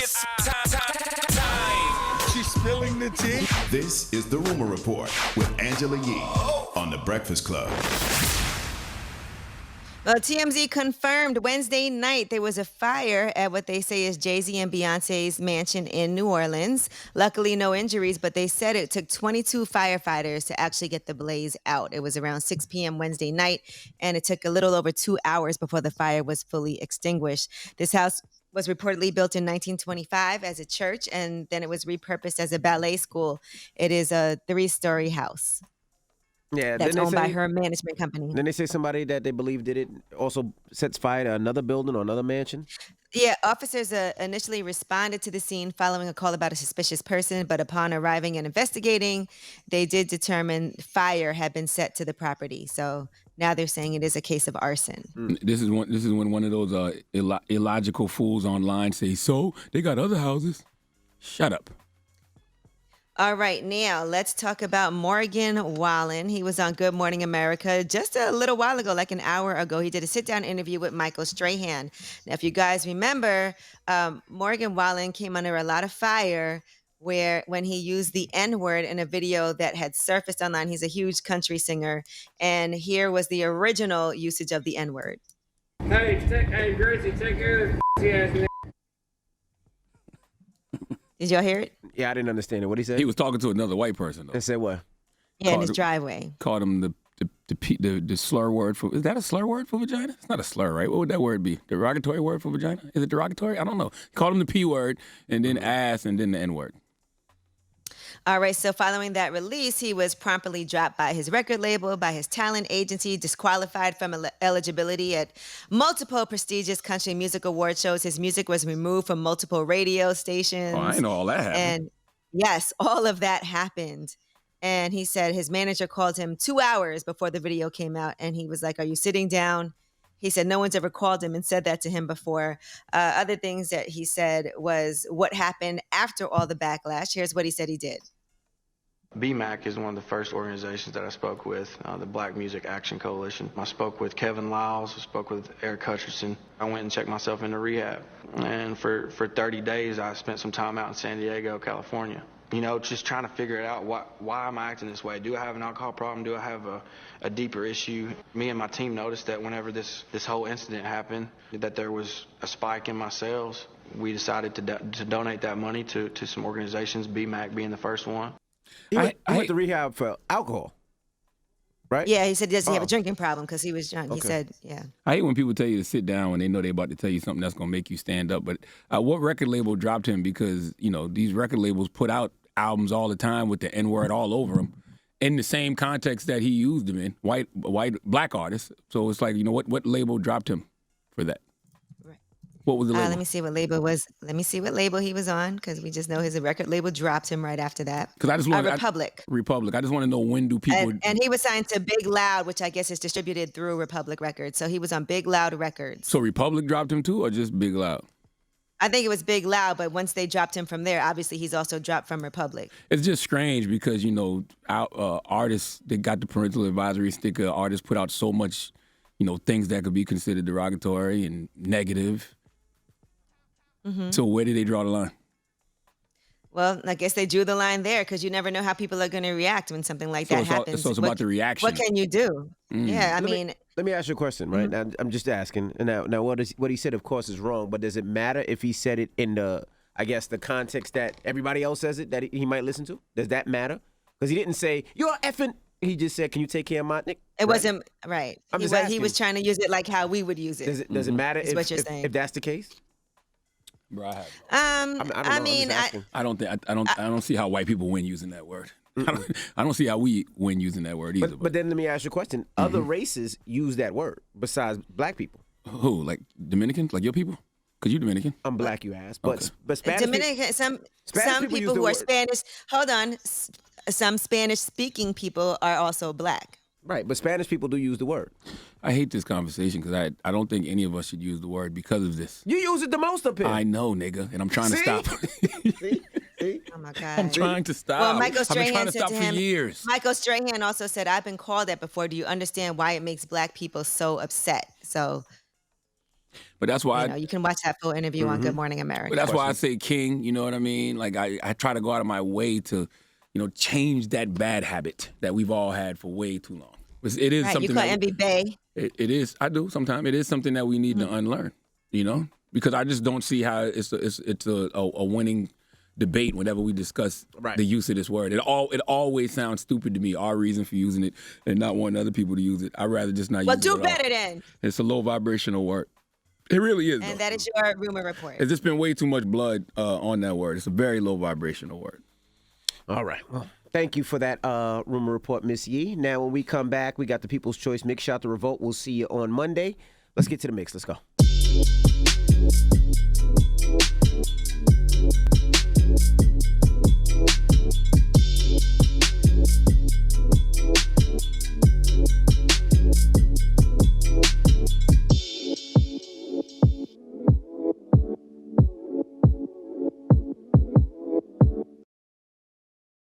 It's time. She's spilling the tea. This is The Rumor Report with Angela Yee on The Breakfast Club. Well, TMZ confirmed Wednesday night there was a fire at what they say is Jay-Z and Beyoncé's mansion in New Orleans. Luckily, no injuries, but they said it took 22 firefighters to actually get the blaze out. It was around 6 p.m. Wednesday night, and it took a little over 2 hours before the fire was fully extinguished. This house was reportedly built in 1925 as a church, and then it was repurposed as a ballet school. It is a 3-story house. Yeah, that's owned by her management company. Then they say somebody that they believe did it also sets fire to another building or another mansion. Yeah, officers initially responded to the scene following a call about a suspicious person, but upon arriving and investigating, they did determine fire had been set to the property. So now they're saying it is a case of arson. This is when one of those illogical fools online say, "So they got other houses." Shut up. All right, now let's talk about Morgan Wallen. He was on Good Morning America just a little while ago, like an hour ago. He did a sit-down interview with Michael Strahan. Now, if you guys remember, Morgan Wallen came under a lot of fire when he used the N-word in a video that had surfaced online. He's a huge country singer, and here was the original usage of the N-word. Hey, Gracie, take care of this ass. Did y'all hear it? Yeah, I didn't understand it. What he said? He was talking to another white person, though. And said what? Yeah, in his driveway. Called him the slur word for... Is that a slur word for vagina? It's not a slur, right? What would that word be? Derogatory word for vagina? Is it derogatory? I don't know. Called him the P word, and then ass, and then the N word. All right, so following that release, he was promptly dropped by his record label, by his talent agency, disqualified from eligibility at multiple prestigious country music award shows. His music was removed from multiple radio stations. Oh, I didn't know all that happened. And yes, all of that happened. And he said his manager called him 2 hours before the video came out, and he was like, "Are you sitting down?" He said no one's ever called him and said that to him before. Other things that he said was what happened after all the backlash. Here's what he said he did. BMAC is one of the first organizations that I spoke with, the Black Music Action Coalition. I spoke with Kevin Lyles, I spoke with Eric Hutcherson. I went and checked myself into rehab. And for 30 days, I spent some time out in San Diego, California. You know, just trying to figure it out. Why am I acting this way? Do I have an alcohol problem? Do I have a deeper issue? Me and my team noticed that whenever this whole incident happened, that there was a spike in my sales. We decided to donate that money to some organizations, BMAC being the first one. He went to rehab for alcohol, right? Yeah, he said, does he have a drinking problem? Because he was drunk. Okay. He said, yeah. I hate when people tell you to sit down when they know they're about to tell you something that's going to make you stand up. But what record label dropped him? Because, you know, these record labels put out albums all the time with the N-word all over them in the same context that he used them in, white black artists. So it's like, you know, what label dropped him for that? What was the label? Let me see what label was. Let me see what label he was on, because we just know his record label dropped him right after that. Because I just want Republic. Republic. I just want to know, when do people? And he was signed to Big Loud, which I guess is distributed through Republic Records. So he was on Big Loud Records. So Republic dropped him too, or just Big Loud? I think it was Big Loud, but once they dropped him from there, obviously he's also dropped from Republic. It's just strange because, you know, artists that got the parental advisory sticker, artists put out so much, you know, things that could be considered derogatory and negative. Mm-hmm. So where did they draw the line? Well, I guess they drew the line there because you never know how people are going to react when something like that happens. So it's about the reaction. What can you do? Yeah, Let me ask you a question, right? Now, I'm just asking. Now, what he said, of course, is wrong. But does it matter if he said it in the context that everybody else says it, that he might listen to? Does that matter? Because he didn't say, "You're effing." He just said, "Can you take care of my Nick?" It wasn't right. He was trying to use it like how we would use it. Does it matter if that's the case? Bro, I don't see how white people win using that word. I don't see how we win using that word either. But then let me ask you a question. Other races use that word besides black people. Who? Like Dominicans? Like your people? Because you're Dominican. I'm black, you ass. But Spanish Dominican, some people who are Spanish. Hold on. Some Spanish-speaking people are also black. Right, but Spanish people do use the word. I hate this conversation because I don't think any of us should use the word because of this. You use it the most up here. I know, nigga, and I'm trying to stop. See? Oh, my God. I'm trying to stop. Well, Michael Strahan I've been trying to said stop to for him, years. Michael Strahan also said, "I've been called that before. Do you understand why it makes black people so upset?" So But that's why You know, you can watch that full interview on Good Morning America. But that's why I say king, you know what I mean? Like, I try to go out of my way to, change that bad habit that we've all had for way too long. It is something you call Envy Bay. It is. I do sometimes. It is something that we need to unlearn, because I just don't see how it's a winning debate whenever we discuss the use of this word. It always sounds stupid to me, our reason for using it and not wanting other people to use it. I'd rather just not use it. Well, do at better all. then. It's a low vibrational word. It really is. And that is your rumor report. There's just been way too much blood on that word. It's a very low vibrational word. All right. Well, thank you for that rumor report, Miss Yee. Now, when we come back, we got the People's Choice Mix. Shout out to Revolt. We'll see you on Monday. Let's get to the mix. Let's go.